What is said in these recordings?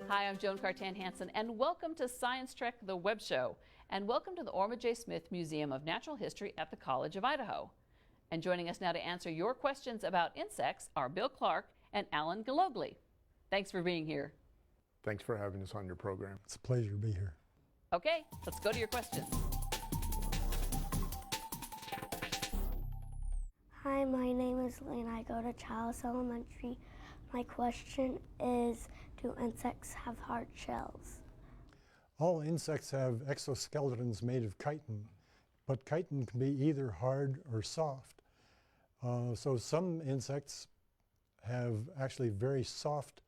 Hi, I'm Joan Cartan Hansen, and welcome to Science Trek, the web show, and welcome to the Orma J. Smith Museum of Natural History at the College of Idaho. And joining us now to answer your questions about insects are Bill Clark and Alan Galogli. Thanks for being here. Thanks for having us on your program. It's a pleasure to be here. Okay, let's go to your questions. Hi, my name is Lane. I go to Chalice Elementary. My question is, do insects have hard shells? All insects have exoskeletons made of chitin, but chitin can be either hard or soft. So some insects have actually very soft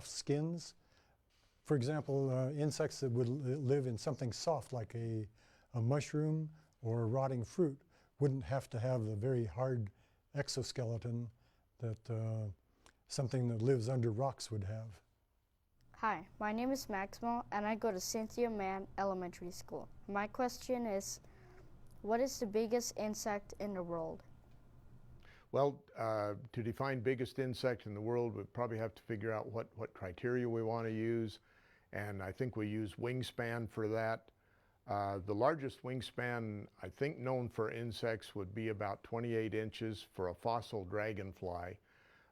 skins. For example, insects that would live in something soft like a mushroom or rotting fruit wouldn't have to have the very hard exoskeleton that something that lives under rocks would have. Hi, my name is Maximo and I go to Cynthia Mann Elementary School. My question is, what is the biggest insect in the world? Well, to define biggest insect in the world, we probably have to figure out what criteria we want to use, and I think we use wingspan for that. The largest wingspan, I think, known for insects would be about 28 inches for a fossil dragonfly.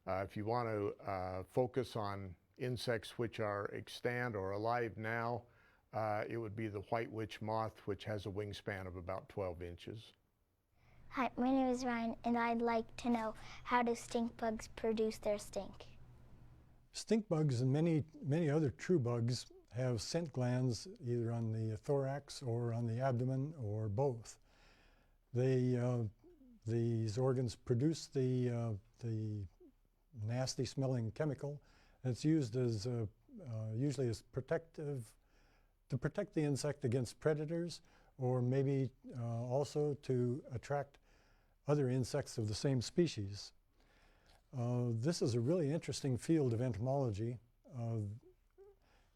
If you want to focus on insects which are extant or alive now, it would be the white witch moth, which has a wingspan of about 12 inches. Hi, my name is Ryan, and I'd like to know, how do stink bugs produce their stink? Stink bugs and many other true bugs have scent glands either on the thorax or on the abdomen or both. These organs produce the nasty smelling chemical. It's used as usually as to protect the insect against predators, or maybe also to attract other insects of the same species. This is a really interesting field of entomology.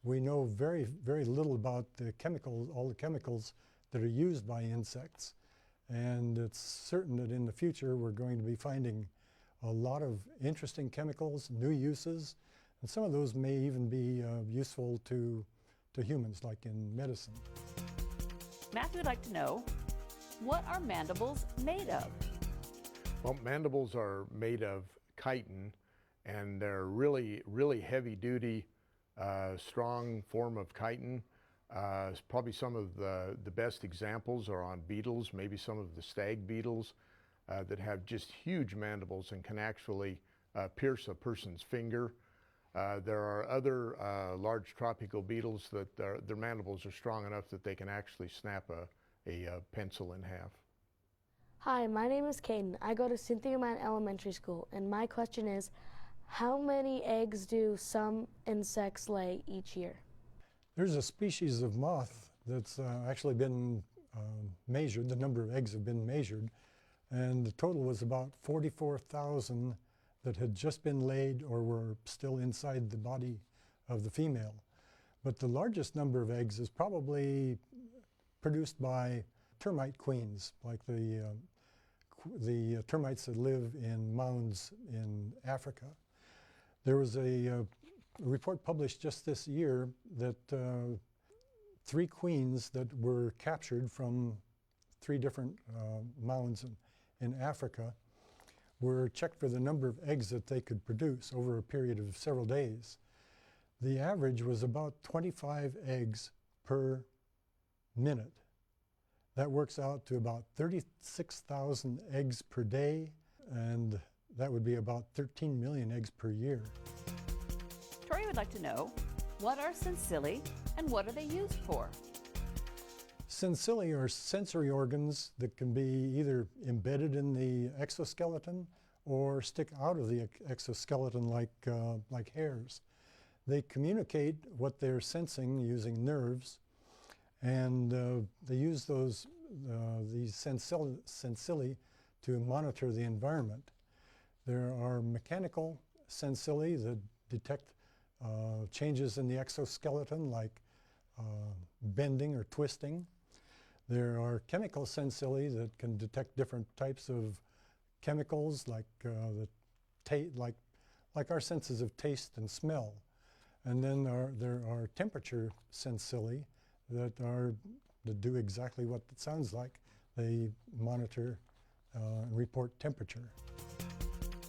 We know very little about all the chemicals that are used by insects, and it's certain that in the future we're going to be finding a lot of interesting chemicals, new uses, and some of those may even be useful to humans, like in medicine. Matthew would like to know, what are mandibles made of? Well, mandibles are made of chitin, and they're really heavy-duty, strong form of chitin. Probably some of the best examples are on beetles, maybe some of the stag beetles that have just huge mandibles and can actually pierce a person's finger. There are other large tropical beetles that their mandibles are strong enough that they can actually snap a pencil in half. Hi, my name is Caden. I go to Cynthia Mann Elementary School, and my question is, how many eggs do some insects lay each year? There's a species of moth that's actually been measured. The number of eggs have been measured, and the total was about 44,000 that had just been laid or were still inside the body of the female. But the largest number of eggs is probably produced by termite queens, like the termites that live in mounds in Africa. There was a report published just this year that 3 queens that were captured from 3 different mounds in Africa were checked for the number of eggs that they could produce over a period of several days. The average was about 25 eggs per minute. That works out to about 36,000 eggs per day, and that would be about 13 million eggs per year. Tori would like to know, what are sensili and what are they used for? Sensili are sensory organs that can be either embedded in the exoskeleton or stick out of the exoskeleton like hairs. They communicate what they're sensing using nerves, and they use these sensili to monitor the environment. There are mechanical sensili that detect changes in the exoskeleton, like bending or twisting. There are chemical sensili that can detect different types of chemicals, like our senses of taste and smell. And then there are temperature sensillae that do exactly what it sounds like. They monitor and report temperature.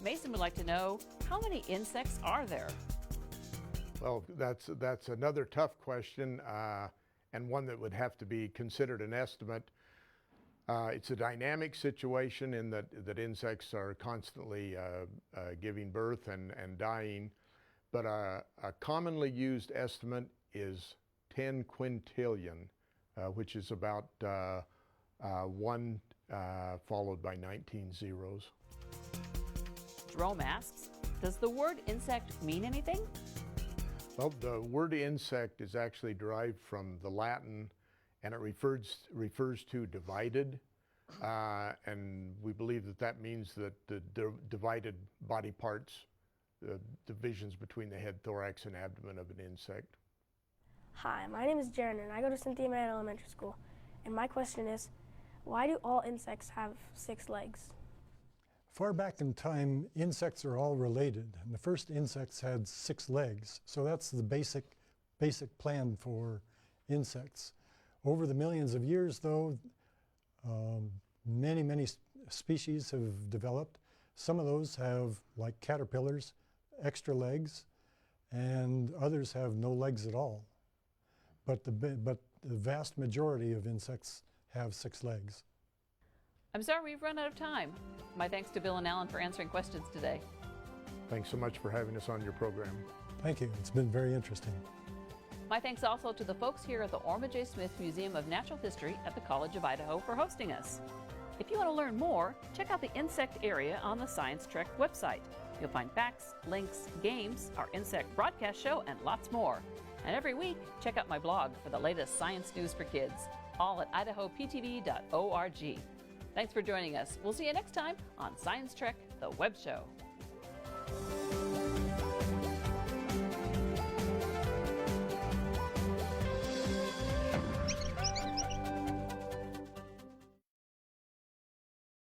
Mason would like to know, how many insects are there? Well, that's another tough question, and one that would have to be considered an estimate. It's a dynamic situation in that insects are constantly giving birth and dying, but a commonly used estimate is 10 quintillion, which is about 1 followed by 19 zeros. Jerome asks, does the word insect mean anything? Well, the word insect is actually derived from the Latin, and it refers to divided, and we believe that means that the divided body parts, the divisions between the head, thorax, and abdomen of an insect. Hi, my name is Jaron, and I go to Cynthia Mann Elementary School. And my question is, why do all insects have 6 legs? Far back in time, insects are all related, and the first insects had 6 legs, so that's the basic plan for insects. Over the millions of years, though, many species have developed. Some of those have, like caterpillars, extra legs, and others have no legs at all. But the vast majority of insects have 6 legs. I'm sorry we've run out of time. My thanks to Bill and Alan for answering questions today. Thanks so much for having us on your program. Thank you. It's been very interesting. My thanks also to the folks here at the Orma J. Smith Museum of Natural History at the College of Idaho for hosting us. If you want to learn more, check out the insect area on the Science Trek website. You'll find facts, links, games, our insect broadcast show, and lots more. And every week, check out my blog for the latest science news for kids, all at idahoptv.org. Thanks for joining us. We'll see you next time on Science Trek, the Web Show.